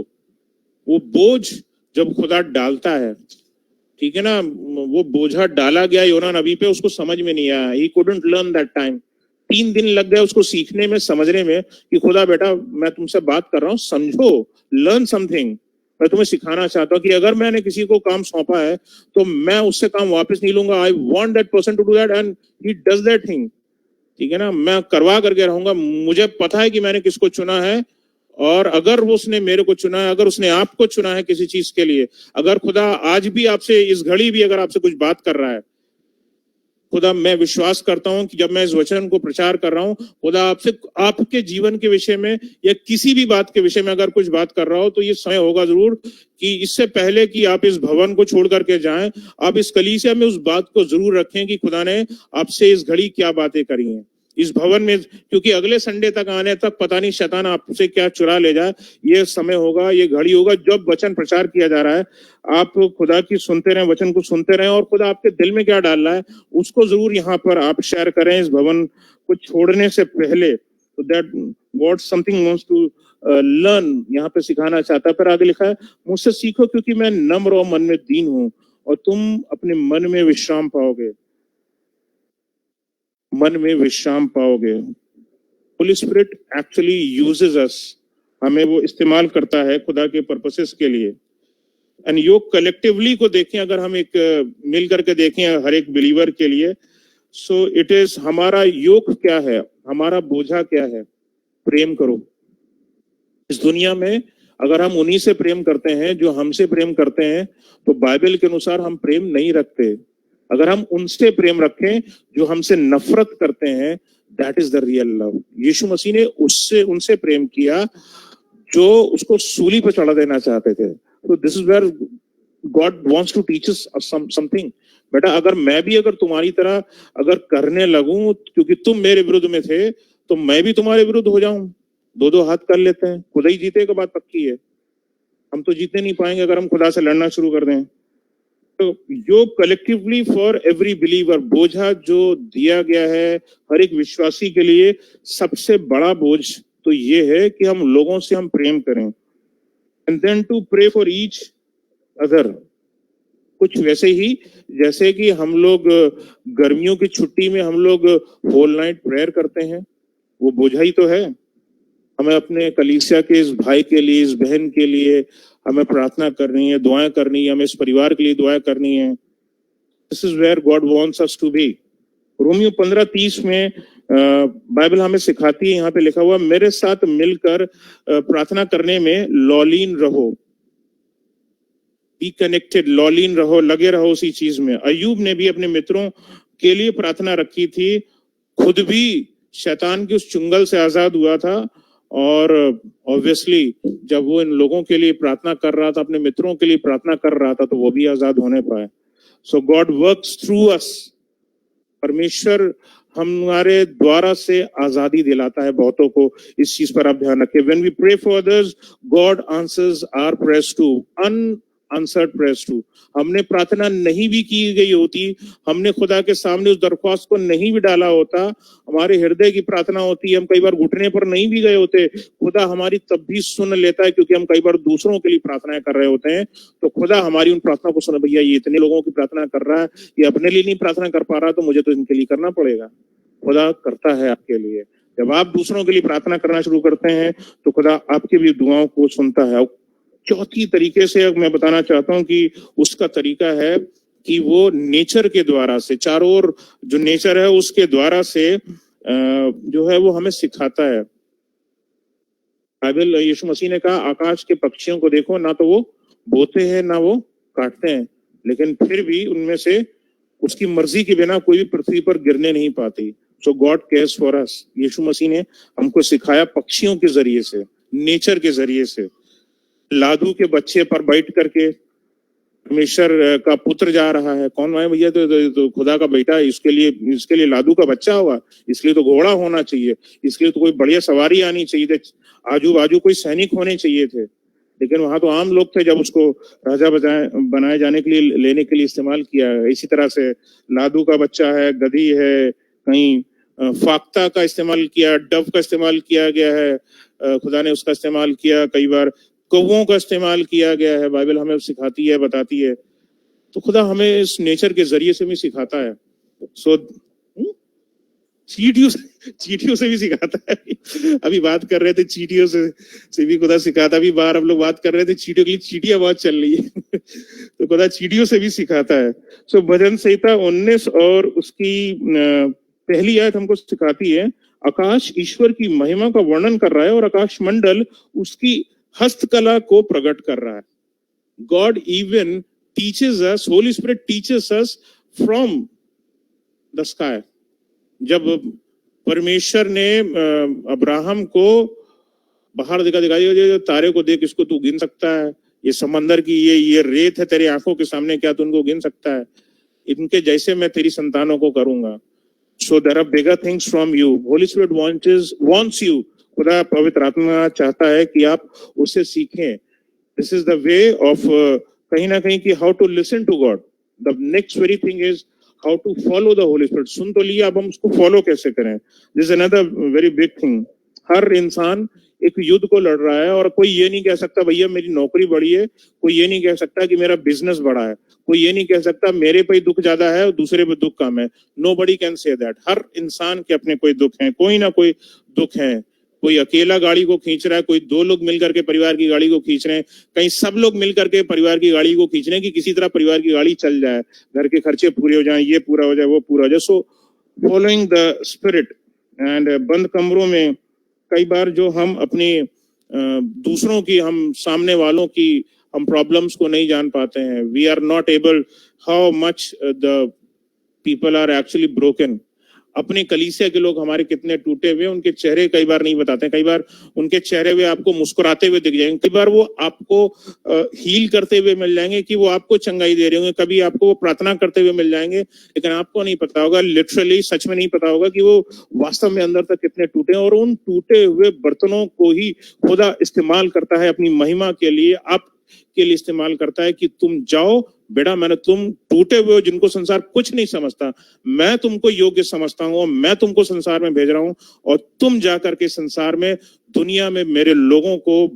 वो बोझ जब खुदा डालता है ठीक है ना, वो बोझा डाला गया योना नबी पे, उसको समझ में नहीं आया, he couldn't learn that time. 3 दिन लग गए उसको सीखने में, समझने में कि खुदा बेटा मैं तुमसे बात कर रहा हूँ, समझो, लर्न समथिंग। मैं तुम्हें सिखाना चाहता हूँ कि अगर मैंने किसी को काम सौंपा है तो मैं उससे काम वापस नहीं लूंगा। I want that person to do that and he does that thing. ठीक है ना, मैं करवा करके रहूंगा। मुझे पता है कि मैंने किसको चुना है, और अगर वो उसने मेरे को चुना है, अगर उसने आपको चुना है किसी चीज के लिए, अगर खुदा आज भी आपसे, इस घड़ी भी अगर आपसे कुछ बात कर रहा है, खुदा मैं विश्वास करता हूं कि जब मैं इस वचन को प्रचार कर रहा हूं, खुदा आपसे, आपके जीवन के विषय में या किसी भी बात के विषय में अगर कुछ बात कर रहा हो, तो ये समय होगा जरूर कि इससे पहले कि आप इस भवन को छोड़ करके जाएं, आप इस कलीसिया में उस बात को जरूर रखें कि खुदा ने आपसे इस घड़ी क्या बातें करी हैं इस भवन में, क्योंकि अगले संडे तक आने तक पता नहीं शैतान आपसे क्या चुरा ले जाए। ये समय होगा, ये घड़ी होगा जब वचन प्रचार किया जा रहा है, आप खुदा की सुनते रहें, वचन को सुनते रहें, और खुदा आपके दिल में क्या डाल रहा है उसको जरूर यहाँ पर आप शेयर करें इस भवन को छोड़ने से पहले। तो that what something wants to learn, यहाँ पे सिखाना चाहता है। पर आगे लिखा है, मुझसे सीखो क्योंकि मैं नम्र और मन में दीन हूँ, और तुम अपने मन में विश्राम पाओगे। मन में विश्राम पाओगे। होली स्पिरिट एक्चुअली यूजेस अस, हमें वो इस्तेमाल करता है खुदा के पर्पसेस के लिए। एंड योग कलेक्टिवली को देखें, अगर हम एक मिल करके देखें हर एक बिलीवर के लिए, सो इट इज, हमारा योग क्या है, हमारा बोझा क्या है? प्रेम करो। इस दुनिया में अगर हम उन्हीं से प्रेम करते हैं जो हमसे प्रेम करते हैं, तो बाइबल के अनुसार हम प्रेम नहीं रखते। अगर हम उनसे प्रेम रखें जो हमसे नफरत करते हैं, that is the real love. Yeshu Masih ने उससे, उनसे प्रेम किया जो उसको सूली पर चढ़ा देना चाहते थे। तो this is where God wants to teach us something. बेटा अगर मैं भी अगर तुम्हारी तरह अगर करने लगूं, क्योंकि तुम मेरे विरुद्ध में थे, तो मैं भी तुम्हारे विरुद्ध हो जाऊं। दो दो हाथ कर लेते हैं, खुदा ही जीतेगा, बात पक्की है। हम तो जीतने नहीं पाएंगे अगर हम खुदा से लड़ना शुरू कर दें। तो योग कलेक्टिवली फॉर एवरी बिलीवर, बोझा जो दिया गया है हर एक विश्वासी के लिए, सबसे बड़ा बोझ तो ये है कि हम लोगों से हम प्रेम करें। And then to pray for each other. कुछ वैसे ही जैसे कि हम लोग गर्मियों की छुट्टी में हम लोग होल नाइट प्रेयर करते हैं, वो बोझा ही तो है। हमें अपने कलीसिया के इस भाई के लिए, इस बहन के लिए हमें प्रार्थना करनी है, दुआएं करनी है, हमें इस परिवार के लिए दुआएं करनी है। This is where God wants us to be. Romans 15:30 में बाइबल हमें सिखाती है, यहाँ पे लिखा हुआ, मेरे साथ मिलकर प्रार्थना करने में लॉलीन रहो। बी कनेक्टेड, लॉलीन रहो, लगे रहो उसी चीज में। अय्यूब ने भी अपने मित्रों के लिए प्रार्थना रखी थी, खुद भी शैतान की उस चुंगल से आजाद हुआ था, और ऑब्वियसली जब वो इन लोगों के लिए प्रार्थना कर रहा था, अपने मित्रों के लिए प्रार्थना कर रहा था, तो वो भी आजाद होने पाए। सो गॉड वर्क्स थ्रू अस। परमेश्वर हमारे द्वारा से आजादी दिलाता है बहुतों को। इस चीज पर आप ध्यान रखें। When we pray for others, God answers our prayers too, unanswered prayers too. हमने प्रार्थना नहीं भी की गई होती, हमने खुदा के सामने उस दरख्वास्त को नहीं भी डाला होता, हमारे हृदय की प्रार्थना होती है, हम कई बार घुटने पर नहीं भी गए होते, खुदा हमारी तब भी सुन लेता है, क्योंकि हम कई बार दूसरों के लिए प्रार्थनाएं कर रहे होते हैं। तो खुदा हमारी उन प्रार्थना को सुन, भैया ये इतने लोगों की प्रार्थना कर रहा है, ये अपने लिए नहीं प्रार्थना कर पा रहा, तो मुझे तो इनके लिए करना पड़ेगा। खुदा करता है आपके लिए। जब आप दूसरों के लिए प्रार्थना करना शुरू करते हैं, तो खुदा आपकी भी दुआओं को सुनता है। चौथी तरीके से मैं बताना चाहता हूं कि उसका तरीका है कि वो नेचर के द्वारा से, चारों ओर जो नेचर है उसके द्वारा से जो है वो हमें सिखाता है। बाइबल, यीशु मसीह ने कहा, आकाश के पक्षियों को देखो, ना तो वो बोते हैं ना वो काटते हैं, लेकिन फिर भी उनमें से उसकी मर्जी के बिना कोई भी पृथ्वी पर गिरने नहीं पाती। सो गॉड केयर्स फॉर अस। यीशु मसीह ने हमको सिखाया पक्षियों के जरिए से, नेचर के जरिए से। लादू के बच्चे पर बैठ करके परमेश्वर का पुत्र जा रहा है, कौन है भैया? तो खुदा का बेटा है, इसके लिए लादू का बच्चा हुआ, इसलिए तो घोड़ा होना चाहिए, इसलिए तो कोई बढ़िया सवारी आनी चाहिए थे, आजू बाजू कोई सैनिक होने चाहिए थे। लेकिन वहां तो आम लोग थे जब उसको राजा बनाए जाने के लिए, लेने के लिए इस्तेमाल किया। इसी तरह से लादू का बच्चा है, गधी है, कहीं फाख्ता का इस्तेमाल किया, डव का इस्तेमाल किया गया है, खुदा ने उसका इस्तेमाल किया, कई बार कौवों का इस्तेमाल किया गया है। बाइबल हमें सिखाती है, बताती है। तो खुदा हमें इस नेचर के जरिए से भी सिखाता है। सो चींटियों से भी सिखाता है। अभी बात कर रहे थे चींटियों से भी खुदा सिखाता। अभी बाहर हम लोग बात कर रहे थे चींटियों के लिए, चींटियां बहुत चल रही है तो खुदा चींटियों से भी सिखाता है। सो भजन संहिता 19 और उसकी पहली आयत हमको सिखाती है, आकाश ईश्वर की महिमा का वर्णन कर रहा है और आकाश मंडल उसकी हस्तकला को प्रकट कर रहा है। God even teaches us, Holi spirit teaches us from the sky. जब परमेश्वर ने अब्राहम को बाहर दिखाई, तारे को देख, इसको तू गिन सकता है? ये समंदर की ये रेत है तेरी आंखों के सामने, क्या तू उनको गिन सकता है? इनके जैसे मैं तेरी संतानों को करूंगा। So there are bigger things from you. Holy Spirit wants you. खुदा पवित्र आत्मा चाहता है कि आप उससे सीखें। This is the way of कहीं ना कहीं कि how to listen to God. The next very thing is how to follow the Holy Spirit. सुन तो लिया, अब हम उसको follow कैसे करें? This is another very big thing. हर इंसान एक युद्ध को लड़ रहा है और कोई ये नहीं कह सकता भैया मेरी नौकरी बड़ी है, कोई ये नहीं कह सकता कि मेरा बिजनेस बड़ा है, कोई ये नहीं कह सकता मेरे पे दुख ज्यादा है और दूसरे पे दुख कम है। Nobody can say that. हर इंसान के अपने कोई दुख हैं, कोई ना कोई दुख है। कोई अकेला गाड़ी को खींच रहा है, कोई दो लोग मिलकर के परिवार की गाड़ी को खींच रहे हैं, कहीं सब लोग मिलकर के परिवार की गाड़ी को खींच रहे हैं कि किसी तरह परिवार की गाड़ी चल जाए, घर के खर्चे पूरे हो जाएं, ये पूरा हो जाए, वो पूरा हो जाए। So following the spirit. And बंद कमरों में कई बार जो हम अपनी दूसरों की, हम सामने वालों की हम प्रॉब्लम्स को नहीं जान पाते हैं। We are not able how much the people are actually broken. अपने कलीसिया के लोग हमारे कितने टूटे हुए, उनके चेहरे कई बार नहीं बताते। कई बार उनके चेहरे हुए आपको मुस्कुराते हुए दिख जाएंगे, कई बार वो आपको हील करते हुए मिल जाएंगे कि वो आपको चंगाई दे रहे होंगे, कभी आपको वो प्रार्थना करते हुए मिल जाएंगे, लेकिन आपको नहीं पता होगा, लिटरली सच में नहीं पता होगा कि वो वास्तव में अंदर तक कितने टूटे हैं। और उन टूटे हुए बर्तनों को ही खुदा इस्तेमाल करता है अपनी महिमा के लिए, आप के लिए इस्तेमाल करता है कि तुम जाओ बेटा, मैंने तुम टूटे हुए हो जिनको संसार कुछ नहीं समझता, मैं तुमको योग्य समझता हूं, मैं तुमको संसार में भेज रहा हूं और तुम जाकर के संसार में, दुनिया में मेरे लोगों को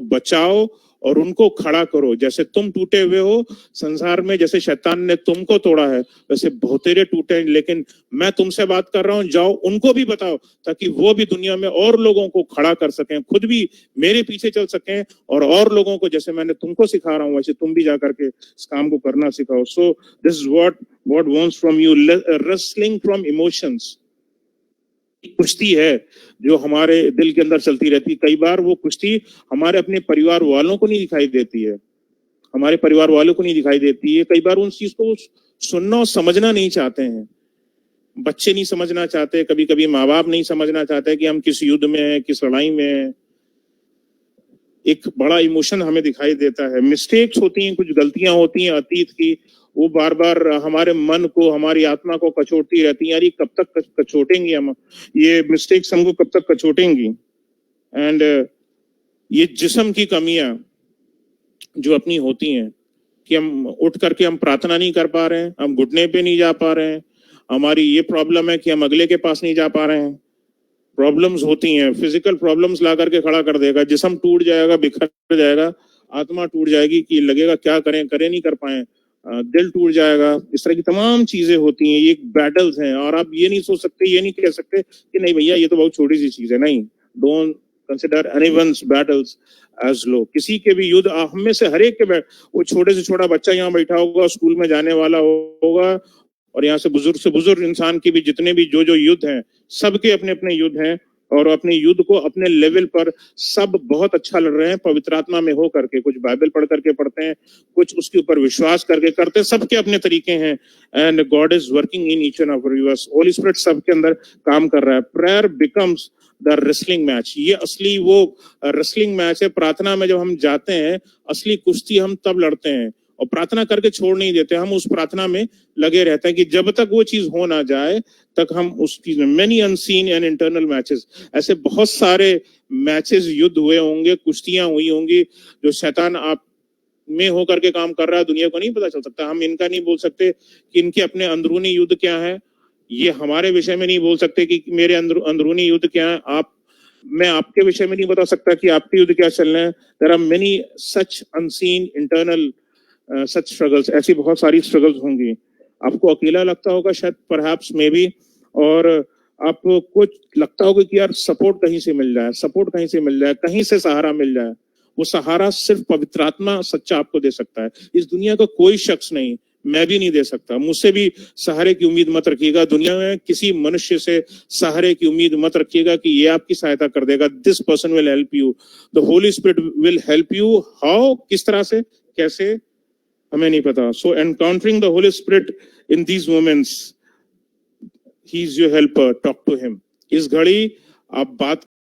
बचाओ और उनको खड़ा करो। जैसे तुम टूटे हुए हो संसार में, जैसे शैतान ने तुमको तोड़ा है, वैसे बहुतेरे टूटे हैं, लेकिन मैं तुमसे बात कर रहा हूं, जाओ उनको भी बताओ ताकि वो भी दुनिया में और लोगों को खड़ा कर सकें, खुद भी मेरे पीछे चल सकें और लोगों को जैसे मैंने तुमको सिखा रहा हूं वैसे तुम भी जाकर के इस काम को करना सिखाओ। So this is what God wants from you, wrestling from emotions. कुश्ती है जो हमारे दिल के अंदर चलती रहती है। कई बार वो कुश्ती हमारे अपने परिवार वालों को नहीं दिखाई देती है, हमारे परिवार वालों को नहीं दिखाई देती है। कई बार उन चीज को सुनना और समझना नहीं चाहते हैं, बच्चे नहीं समझना चाहते, कभी कभी माँ बाप नहीं समझना चाहते कि हम किस युद्ध में हैं, किस लड़ाई में हैं। एक बड़ा इमोशन हमें दिखाई देता है, मिस्टेक्स होती हैं, कुछ गलतियां होती हैं अतीत की, वो बार बार हमारे मन को, हमारी आत्मा को कचोटती रहती है। यार ये कब तक कचोटेंगी, हम ये मिस्टेक्स हमको कब तक कचोटेंगी। एंड ये जिस्म की कमियां जो अपनी होती हैं कि हम उठ करके हम प्रार्थना नहीं कर पा रहे हैं, हम घुटने पे नहीं जा पा रहे हैं, हमारी ये प्रॉब्लम है कि हम अगले के पास नहीं जा पा रहे हैं। प्रॉब्लम्स होती हैं, फिजिकल प्रॉब्लम्स ला करके खड़ा कर देगा, जिस्म टूट जाएगा, बिखर जाएगा, आत्मा टूट जाएगी कि लगेगा क्या करें, नहीं कर पाए, दिल टूट जाएगा। इस तरह की तमाम चीजें होती हैं, ये बैटल्स हैं। और आप ये नहीं सोच सकते, ये नहीं कह सकते कि नहीं भैया ये तो बहुत छोटी सी चीज है। नहीं, don't consider anyone's battles as low. किसी के भी युद्ध, हम में से हर एक के, वो छोटे से छोटा बच्चा यहाँ बैठा होगा, स्कूल में जाने वाला होगा, और यहाँ से बुजुर्ग इंसान के भी जितने भी जो युद्ध हैं, सबके अपने अपने युद्ध हैं, और अपने युद्ध को अपने लेवल पर सब बहुत अच्छा लड़ रहे हैं, पवित्र आत्मा में हो करके। कुछ बाइबल पढ़ करके पढ़ते हैं, कुछ उसके ऊपर विश्वास करके करते हैं, सबके अपने तरीके हैं। And God is working in each and every us. Holi spirit सबके अंदर काम कर रहा है। Prayer becomes the wrestling match. ये असली वो रेसलिंग मैच है। प्रार्थना में जब हम जाते हैं, असली कुश्ती हम तब लड़ते हैं, और प्रार्थना करके छोड़ नहीं देते, हम उस प्रार्थना में लगे रहते हैं कि जब तक वो चीज हो ना जाए तक हम उस चीज में। Many unseen and internal matches, ऐसे बहुत सारे मैचेस, युद्ध हुए होंगे, कुश्तियां हुई होंगी, जो शैतान आप में होकर के काम कर रहा है, दुनिया को नहीं पता चल सकता। हम इनका नहीं बोल सकते कि इनके अपने अंदरूनी युद्ध क्या है, ये हमारे विषय में नहीं बोल सकते कि मेरे अंदरूनी युद्ध क्या है। मैं आपके विषय में नहीं बता सकता कि आपके युद्ध क्या चल रहे हैं। There are many such unseen internal such struggles, ऐसी बहुत सारी स्ट्रगल्स होंगी। आपको अकेला लगता होगा शायद, परहैप्स मे बी, और आपको लगता होगा कि यार सपोर्ट कहीं से मिल जाए, सपोर्ट कहीं से मिल जाए, कहीं से सहारा मिल जाए। वो सहारा सिर्फ पवित्र आत्मा सच्चा आपको दे सकता है। इस दुनिया का कोई शख्स नहीं, मैं भी नहीं दे सकता। मुझसे भी सहारे की उम्मीद मत रखिएगा। दुनिया में किसी मनुष्य से सहारे की उम्मीद मत रखिएगा कि ये आपकी सहायता कर देगा। This person will help you, the Holi spirit will help you. How, किस तरह से, कैसे, हमें नहीं पता। So encountering the Holi spirit in these moments, he is your helper, talk to him. इस घड़ी आप बात